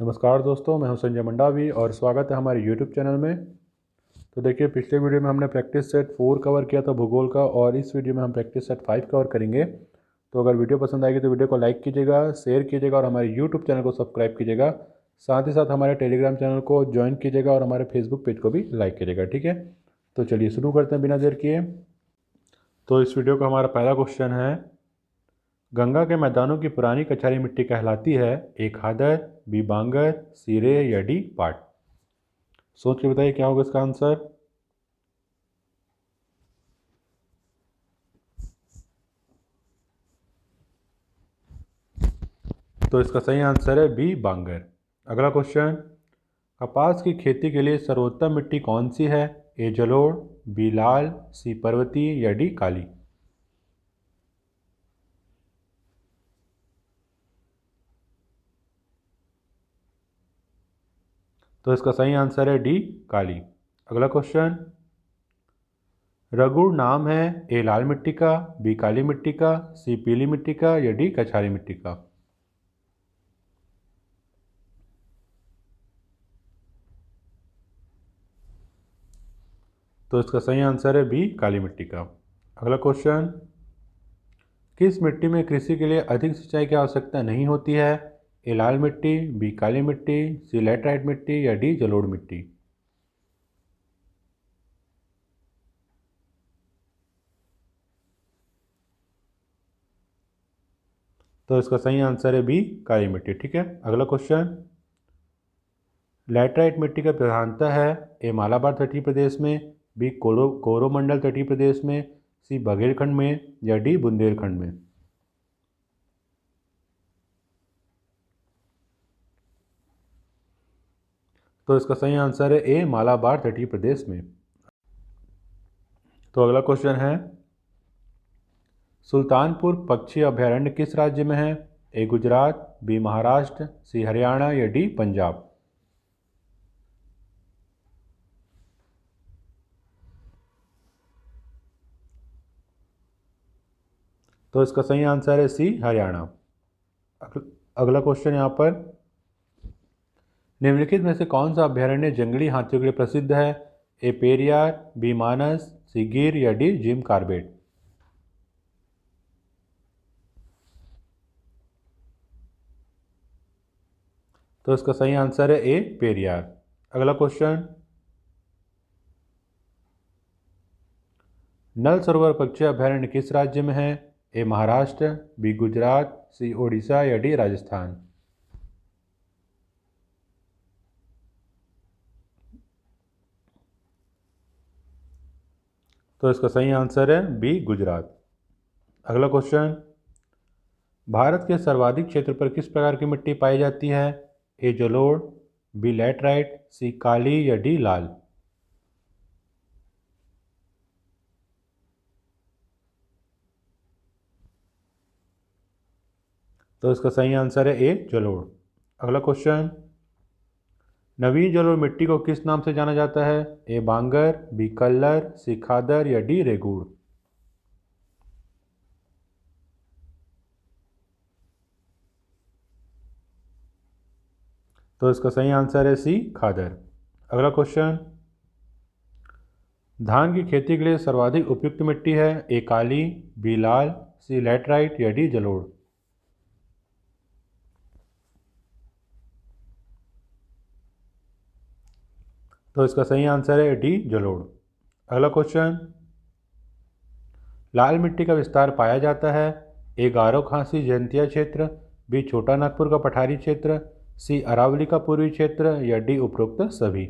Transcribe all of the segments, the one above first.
नमस्कार दोस्तों, मैं हूं संजय मंडावी और स्वागत है हमारे YouTube चैनल में। तो देखिए, पिछले वीडियो में हमने प्रैक्टिस सेट 4 कवर किया था भूगोल का, और इस वीडियो में हम प्रैक्टिस सेट 5 कवर करेंगे। तो अगर वीडियो पसंद आएगी तो वीडियो को लाइक कीजिएगा, शेयर कीजिएगा और हमारे YouTube चैनल को सब्सक्राइब कीजिएगा। साथ ही साथ हमारे टेलीग्राम चैनल को ज्वाइन कीजिएगा और हमारे फेसबुक पेज को भी लाइक कीजिएगा। ठीक है, तो चलिए शुरू करते हैं बिना देर किए। तो इस वीडियो का हमारा पहला क्वेश्चन है, गंगा के मैदानों की पुरानी कछारी मिट्टी कहलाती है? ए खादर, बी बांगर, सी रे या डी पाट। सोच के बताइए क्या होगा इसका आंसर। तो इसका सही आंसर है बी बांगर। अगला क्वेश्चन, कपास की खेती के लिए सर्वोत्तम मिट्टी कौन सी है? ए जलोढ़, बी लाल, सी पर्वती या डी काली। तो इसका सही आंसर है डी काली। अगला क्वेश्चन, रगुड़ नाम है? ए लाल मिट्टी का, बी काली मिट्टी का, सी पीली मिट्टी का या डी कछारी मिट्टी का। तो इसका सही आंसर है बी काली मिट्टी का। अगला क्वेश्चन, किस मिट्टी में कृषि के लिए अधिक सिंचाई की आवश्यकता नहीं होती है? ए लाल मिट्टी, बी काली मिट्टी, सी लैटराइट मिट्टी या डी जलोढ़ मिट्टी। तो इसका सही आंसर है बी काली मिट्टी। ठीक है, अगला क्वेश्चन, लैटराइट मिट्टी का प्रधानता है? ए मालाबार तटीय प्रदेश में, बी कोरोमंडल तटीय प्रदेश में, सी बघेलखंड में या डी बुंदेलखंड में। तो इसका सही आंसर है ए मालाबार तटीय प्रदेश में। तो अगला क्वेश्चन है, सुल्तानपुर पक्षी अभयारण्य किस राज्य में है? ए गुजरात, बी महाराष्ट्र, सी हरियाणा या डी पंजाब। तो इसका सही आंसर है सी हरियाणा। अगला क्वेश्चन यहाँ पर, निम्नलिखित में से कौन सा अभयारण्य जंगली हाथियों के लिए प्रसिद्ध है? ए पेरियार, बी मानस, सी गिर या डी जिम कार्बेट। तो इसका सही आंसर है ए पेरियार। अगला क्वेश्चन, नल सरोवर पक्षी अभयारण्य किस राज्य में है? ए महाराष्ट्र, बी गुजरात, सी ओडिशा या डी राजस्थान। तो इसका सही आंसर है बी गुजरात। अगला क्वेश्चन, भारत के सर्वाधिक क्षेत्र पर किस प्रकार की मिट्टी पाई जाती है? ए जलोढ़, बी लैटराइट, सी काली या डी लाल। तो इसका सही आंसर है ए जलोढ़। अगला क्वेश्चन, नवीन जलोढ़ मिट्टी को किस नाम से जाना जाता है? ए बांगर, बी कल्लर, सी खादर या डी रेगूड़। तो इसका सही आंसर है सी खादर। अगला क्वेश्चन, धान की खेती के लिए सर्वाधिक उपयुक्त मिट्टी है? ए काली, बी लाल, सी लैटराइट या डी जलोढ़। तो इसका सही आंसर है डी जलोढ़। अगला क्वेश्चन, लाल मिट्टी का विस्तार पाया जाता है? ए गारो खासी जयंतिया क्षेत्र, बी छोटा नागपुर का पठारी क्षेत्र, सी अरावली का पूर्वी क्षेत्र या डी उपरोक्त सभी।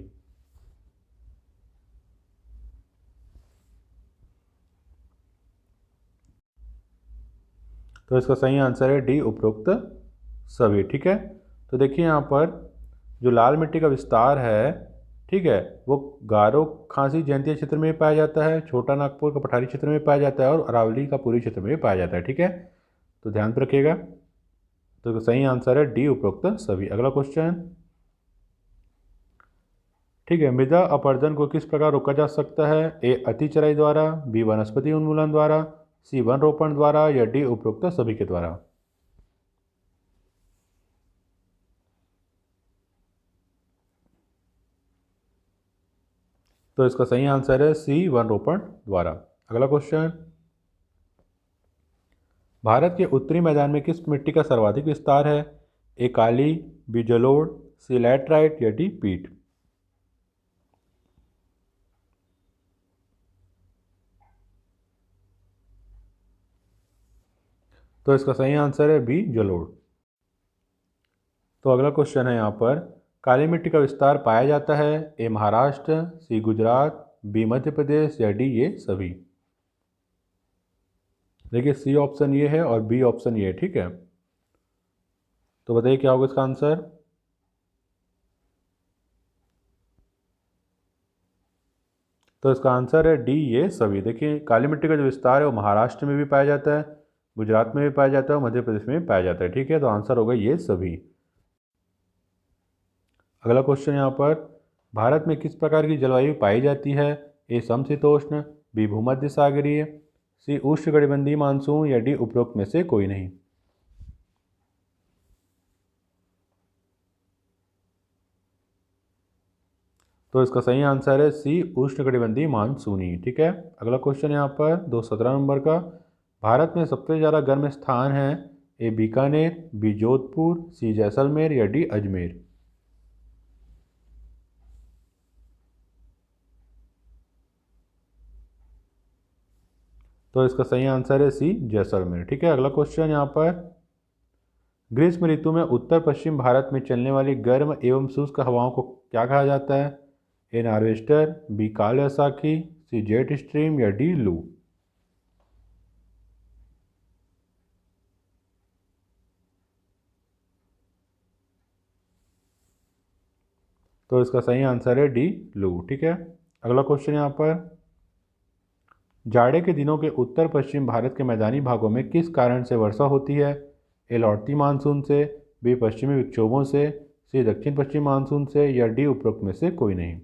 तो इसका सही आंसर है डी उपरोक्त सभी। ठीक है, तो देखिए यहाँ पर जो लाल मिट्टी का विस्तार है, ठीक है, वो गारो खासी जयंतिया क्षेत्र में पाया जाता है, छोटा नागपुर का पठारी क्षेत्र में पाया जाता है और अरावली का पूर्वी क्षेत्र में पाया जाता है। ठीक है, तो ध्यान रखिएगा। तो सही आंसर है डी उपरोक्त सभी। अगला क्वेश्चन, ठीक है, मृदा अपरदन को किस प्रकार रोका जा सकता है? ए अति चराई द्वारा, बी वनस्पति उन्मूलन द्वारा, सी वन रोपण द्वारा या डी उपरोक्त सभी के द्वारा। तो इसका सही आंसर है सी, वनरोपण द्वारा। अगला क्वेश्चन, भारत के उत्तरी मैदान में किस मिट्टी का सर्वाधिक विस्तार है? ए काली, बी जलोढ़, सी लैटराइट या डी पीट? तो इसका सही आंसर है बी जलोढ़। तो अगला क्वेश्चन है यहाँ पर, काली मिट्टी का विस्तार पाया जाता है ए महाराष्ट्र, सी गुजरात, बी मध्य प्रदेश या डी ये सभी? देखिए सी ऑप्शन ये है और बी ऑप्शन ये है, ठीक है। तो बताइए क्या होगा इसका आंसर? तो इसका आंसर है डी ये सभी। देखिए काली मिट्टी का जो विस्तार है वो महाराष्ट्र में भी पाया जाता है, गुजरात में भी पाया जाता है और मध्य प्रदेश में भी पाया जाता है, ठीक है। तो आंसर होगा ये सभी। अगला क्वेश्चन यहाँ पर, भारत में किस प्रकार की जलवायु पाई जाती है? ए समशीतोष्ण, बी भूमध्य सागरीय, सी उष्णकटिबंधीय मानसून या डी उपरोक्त में से कोई नहीं? तो इसका सही आंसर है सी, उष्णकटिबंधीय मानसूनी, ठीक है। अगला क्वेश्चन यहाँ पर 217 नंबर का, भारत में सबसे ज़्यादा गर्म स्थान है ए बीकानेर, बी जोधपुर, सी जैसलमेर या डी अजमेर? तो इसका सही आंसर है सी जैसलमेर, ठीक है। अगला क्वेश्चन यहाँ पर, ग्रीष्म ऋतु में उत्तर पश्चिम भारत में चलने वाली गर्म एवं शुष्क हवाओं को क्या कहा जाता है? ए नार्वेस्टर, बी काल वैसाखी, सी जेट स्ट्रीम या डी लू? तो इसका सही आंसर है डी लू, ठीक है। अगला क्वेश्चन यहाँ पर, जाड़े के दिनों के उत्तर पश्चिम भारत के मैदानी भागों में किस कारण से वर्षा होती है? ए लौटती मानसून से, बी पश्चिमी विक्षोभों से, सी दक्षिण पश्चिम मानसून से या डी उपरोक्त में से कोई नहीं?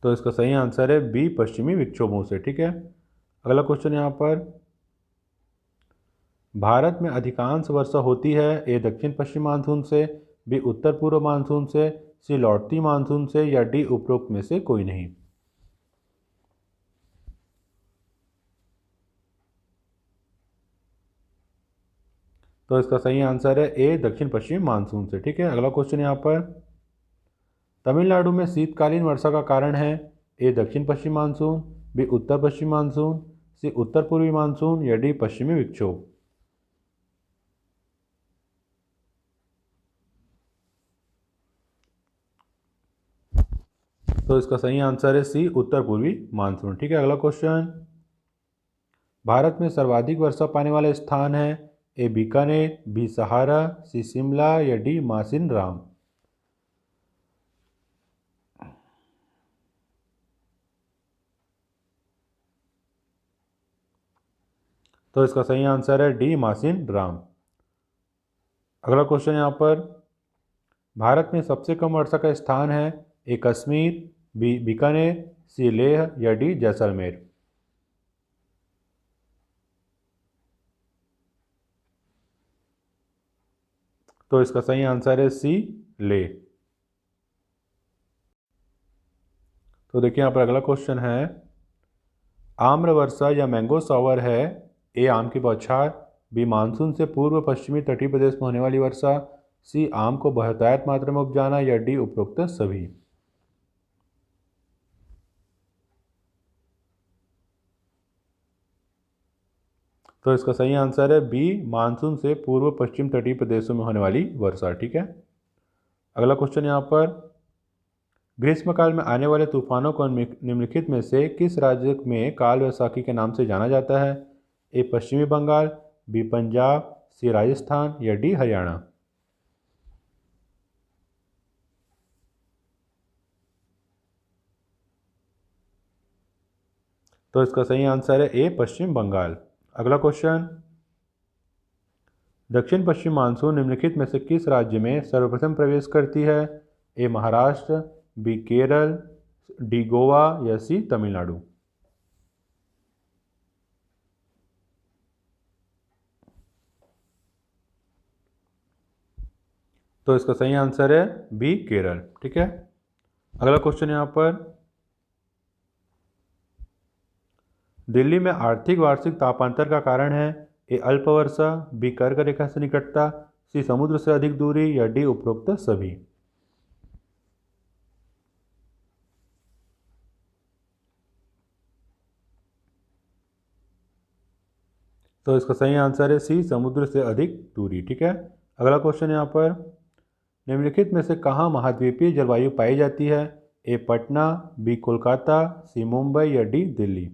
तो इसका सही आंसर है बी पश्चिमी विक्षोभों से, ठीक है। अगला क्वेश्चन यहाँ पर, भारत में अधिकांश वर्षा होती है ए दक्षिण पश्चिम मानसून से, बी उत्तर पूर्व मानसून से, सी लौटती मानसून से या डी उपरोक्त में से कोई नहीं? तो इसका सही आंसर है ए दक्षिण पश्चिम मानसून से, ठीक है। अगला क्वेश्चन यहाँ पर, तमिलनाडु में शीतकालीन वर्षा का कारण है ए दक्षिण पश्चिम मानसून, बी उत्तर पश्चिम मानसून, सी उत्तर पूर्वी मानसून या डी पश्चिमी विक्षोभ? तो इसका सही आंसर है सी, उत्तर पूर्वी मानसून, ठीक है। अगला क्वेश्चन, भारत में सर्वाधिक वर्षा पाने वाले स्थान है ए बीकानेर, बी सहारा, सी शिमला या डी मासिन राम? तो इसका सही आंसर है डी मासिन राम। अगला क्वेश्चन यहाँ पर, भारत में सबसे कम वर्षा का स्थान है ए कश्मीर, बी बीकानेर, सी लेह या डी जैसलमेर? तो इसका सही आंसर है सी, ले। तो देखिए यहाँ पर अगला क्वेश्चन है, आम्र वर्षा या मैंगो सॉवर है ए आम की बौछार, बी मानसून से पूर्व पश्चिमी तटीय प्रदेश में होने वाली वर्षा, सी आम को बहुतायत मात्रा में उपजाना या डी उपरोक्त सभी? तो इसका सही आंसर है बी, मानसून से पूर्व पश्चिम तटीय प्रदेशों में होने वाली वर्षा, ठीक है। अगला क्वेश्चन यहाँ पर, ग्रीष्मकाल में आने वाले तूफानों को निम्नलिखित में से किस राज्य में काल वैसाखी के नाम से जाना जाता है? ए पश्चिमी बंगाल, बी पंजाब, सी राजस्थान या डी हरियाणा? तो इसका सही आंसर है ए पश्चिम बंगाल। अगला क्वेश्चन, दक्षिण पश्चिम मानसून निम्नलिखित में से किस राज्य में सर्वप्रथम प्रवेश करती है? ए महाराष्ट्र, बी केरल, डी गोवा या सी तमिलनाडु? तो इसका सही आंसर है बी केरल। ठीक है, अगला क्वेश्चन यहाँ पर, दिल्ली में आर्थिक वार्षिक तापांतर का कारण है ए अल्पवर्षा, बी कर्क रेखा से निकटता, सी समुद्र से अधिक दूरी या डी उपरोक्त सभी। तो इसका सही आंसर है सी समुद्र से अधिक दूरी। ठीक है, अगला क्वेश्चन यहाँ पर, निम्नलिखित में से कहाँ महाद्वीपीय जलवायु पाई जाती है, ए पटना, बी कोलकाता, सी मुंबई या डी दिल्ली।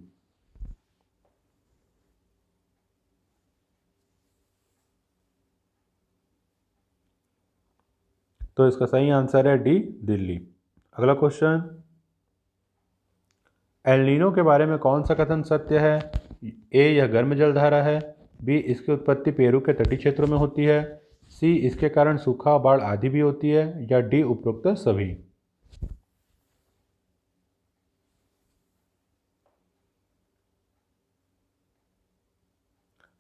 तो इसका सही आंसर है डी दिल्ली। अगला क्वेश्चन, एल नीनो के बारे में कौन सा कथन सत्य है, ए यह गर्म जलधारा है, बी इसकी उत्पत्ति पेरू के तटीय क्षेत्रों में होती है, सी इसके कारण सूखा बाढ़ आदि भी होती है, या डी उपरोक्त सभी।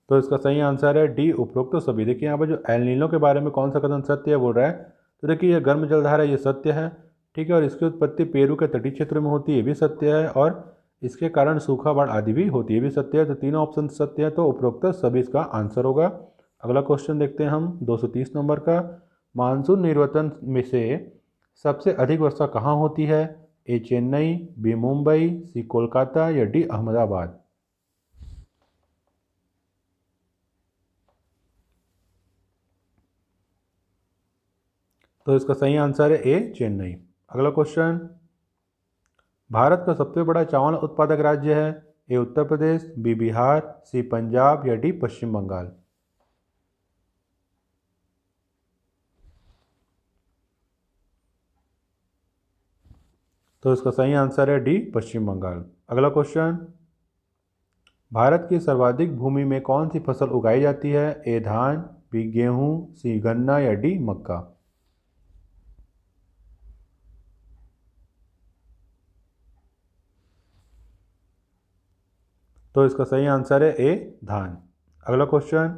तो इसका सही आंसर है डी उपरोक्त सभी। देखिए यहाँ पर जो एल नीनो के बारे में कौन सा कथन सत्य है बोल रहा है, तो देखिए यह गर्म जलधारा ये सत्य है। ठीक है, और इसकी उत्पत्ति पेरू के तटीय क्षेत्र में होती है, ये भी सत्य है, और इसके कारण सूखा बाढ़ आदि भी होती है, ये भी सत्य है। तो तीनों ऑप्शन सत्य है, तो उपरोक्त सभी इसका आंसर होगा। अगला क्वेश्चन देखते हैं हम 230 नंबर का, मानसून निर्वतन में से सबसे अधिक वर्षा कहाँ होती है, ए चेन्नई, बी मुंबई, सी कोलकाता या डी अहमदाबाद। तो इसका सही आंसर है ए चेन्नई। अगला क्वेश्चन, भारत का सबसे बड़ा चावल उत्पादक राज्य है, ए उत्तर प्रदेश, बी बिहार, सी पंजाब या डी पश्चिम बंगाल। तो इसका सही आंसर है डी पश्चिम बंगाल। अगला क्वेश्चन, भारत की सर्वाधिक भूमि में कौन सी फसल उगाई जाती है, ए धान, बी गेहूं, सी गन्ना या डी मक्का। तो इसका सही आंसर है ए धान। अगला क्वेश्चन,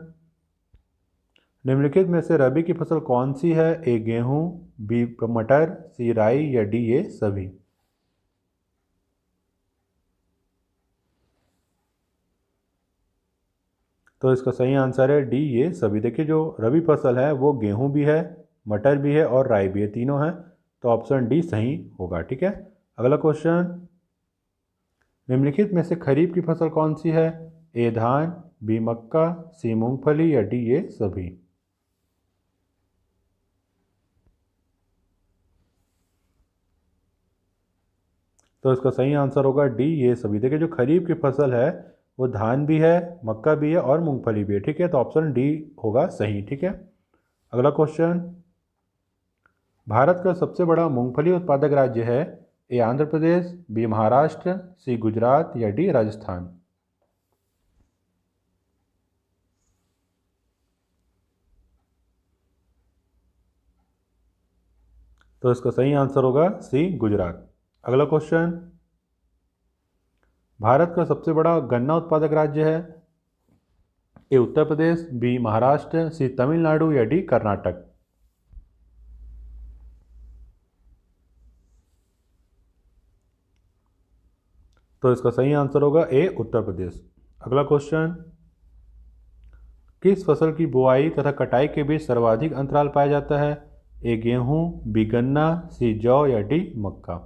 निम्नलिखित में से रबी की फसल कौन सी है, ए गेहूं, बी मटर, सी राई या डी ये सभी। तो इसका सही आंसर है डी ये सभी। देखिए जो रबी फसल है वो गेहूं भी है, मटर भी है और राई भी है, तीनों हैं, तो ऑप्शन डी सही होगा। ठीक है, अगला क्वेश्चन, निम्नलिखित में से खरीफ की फसल कौन सी है, ए धान, बी मक्का, सी मूंगफली या डी ये सभी। तो इसका सही आंसर होगा डी ये सभी। देखिए जो खरीफ की फसल है वो धान भी है, मक्का भी है और मूंगफली भी है। ठीक है, तो ऑप्शन डी होगा सही। ठीक है, अगला क्वेश्चन, भारत का सबसे बड़ा मूंगफली उत्पादक राज्य है, ए आंध्र प्रदेश, बी महाराष्ट्र, सी गुजरात या डी राजस्थान। तो इसका सही आंसर होगा सी गुजरात। अगला क्वेश्चन, भारत का सबसे बड़ा गन्ना उत्पादक राज्य है, ए उत्तर प्रदेश, बी महाराष्ट्र, सी तमिलनाडु या डी कर्नाटक। तो इसका सही आंसर होगा ए उत्तर प्रदेश। अगला क्वेश्चन, किस फसल की बुआई तथा कटाई के बीच सर्वाधिक अंतराल पाया जाता है, ए गेहूं, बी गन्ना, सी जौ या डी मक्का।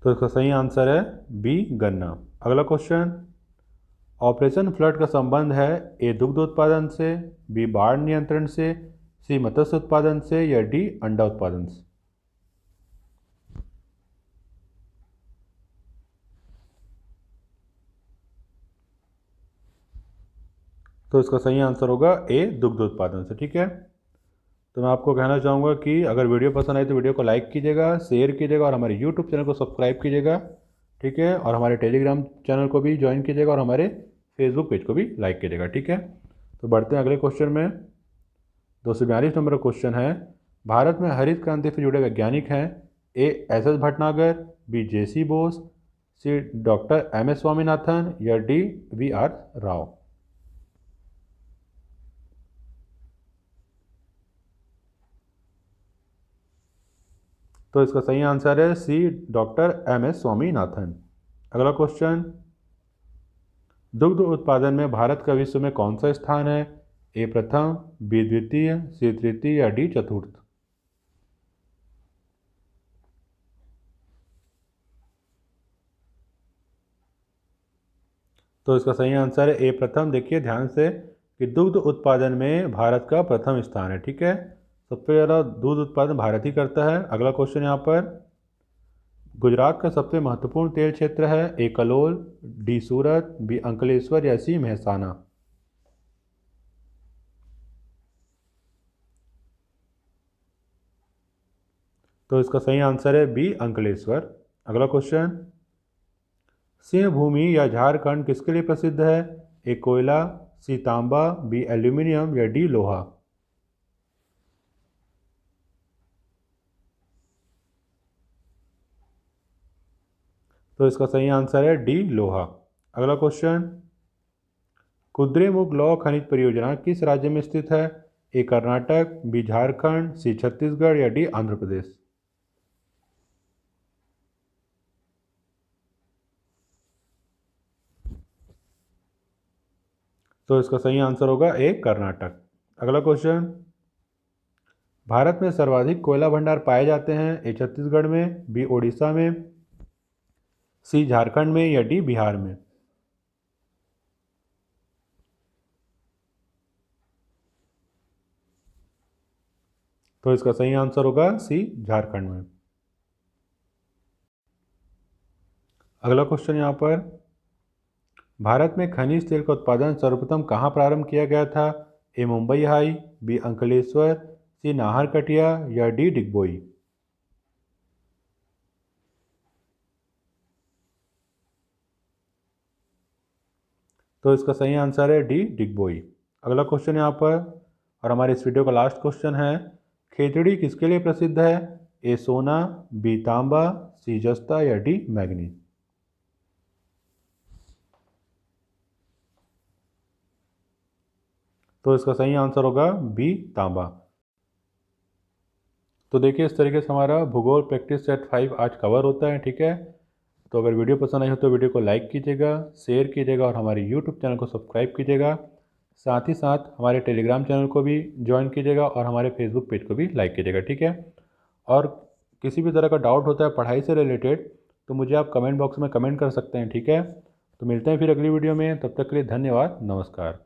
तो इसका सही आंसर है बी गन्ना। अगला क्वेश्चन, ऑपरेशन फ्लड का संबंध है, ए दुग्ध उत्पादन से, बी बाढ़ नियंत्रण से, सी मत्स्य उत्पादन से या डी अंडा उत्पादन से। तो इसका सही आंसर होगा ए दुग्ध उत्पादन से। ठीक है, तो मैं आपको कहना चाहूँगा कि अगर वीडियो पसंद आए तो वीडियो को लाइक कीजिएगा, शेयर कीजिएगा और हमारे यूट्यूब चैनल को सब्सक्राइब कीजिएगा। ठीक है, और हमारे टेलीग्राम चैनल को भी ज्वाइन कीजिएगा और हमारे फेसबुक पेज को भी लाइक कीजिएगा। ठीक है, तो बढ़ते हैं अगले क्वेश्चन में। 242 नंबर का क्वेश्चन है, भारत में हरित क्रांति से जुड़े वैज्ञानिक हैं, A S S Bhatnagar, B J C Bose, C doctor M S Swaminathan या डी वी आर राव। तो इसका सही आंसर है सी डॉक्टर एम एस स्वामीनाथन। अगला क्वेश्चन, दुग्ध उत्पादन में भारत का विश्व में कौन सा स्थान है? ए प्रथम, बी द्वितीय, सी तृतीय या डी चतुर्थ। तो इसका सही आंसर है ए प्रथम। देखिए ध्यान से कि दुग्ध उत्पादन में भारत का प्रथम स्थान है। ठीक है, सबसे ज़्यादा दूध उत्पादन भारत ही करता है। अगला क्वेश्चन यहाँ पर, गुजरात का सबसे महत्वपूर्ण तेल क्षेत्र है? ए कलोल, डी सूरत, बी अंकलेश्वर या सी मेहसाना। तो इसका सही आंसर है बी अंकलेश्वर। अगला क्वेश्चन, सिंह भूमि या झारखंड किसके लिए प्रसिद्ध है? ए कोयला, सी तांबा, बी एल्यूमिनियम या डी लोहा। तो इसका सही आंसर है डी लोहा। अगला क्वेश्चन, कुद्रेमुख लौह खनिज परियोजना किस राज्य में स्थित है? ए कर्नाटक, बी झारखंड, सी छत्तीसगढ़ या डी आंध्र प्रदेश। तो इसका सही आंसर होगा ए कर्नाटक। अगला क्वेश्चन, भारत में सर्वाधिक कोयला भंडार पाए जाते हैं? ए छत्तीसगढ़ में, बी ओडिशा में, सी झारखंड में या डी बिहार में। तो इसका सही आंसर होगा सी झारखंड में। अगला क्वेश्चन यहाँ पर, भारत में खनिज तेल का उत्पादन सर्वप्रथम कहाँ प्रारंभ किया गया था? ए मुंबई हाई, बी अंकलेश्वर, सी नाहरकटिया या डी डिगबोई। तो इसका सही आंसर है डी डिगबोई। अगला क्वेश्चन यहाँ पर, और हमारे इस वीडियो का लास्ट क्वेश्चन है, खेतड़ी किसके लिए प्रसिद्ध है? ए सोना, बी तांबा, सी जस्ता या डी मैग्नीज। तो इसका सही आंसर होगा बी तांबा। तो देखिए इस तरीके से हमारा भूगोल प्रैक्टिस सेट 5 आज कवर होता है। ठीक है, तो अगर वीडियो पसंद आई हो तो वीडियो को लाइक कीजिएगा, शेयर कीजिएगा और हमारे यूट्यूब चैनल को सब्सक्राइब कीजिएगा। साथ ही साथ हमारे टेलीग्राम चैनल को भी ज्वाइन कीजिएगा और हमारे फेसबुक पेज को भी लाइक कीजिएगा। ठीक है, और किसी भी तरह का डाउट होता है पढ़ाई से रिलेटेड तो मुझे आप कमेंट बॉक्स में कमेंट कर सकते हैं। ठीक है, तो मिलते हैं फिर अगली वीडियो में, तब तक के लिए धन्यवाद, नमस्कार।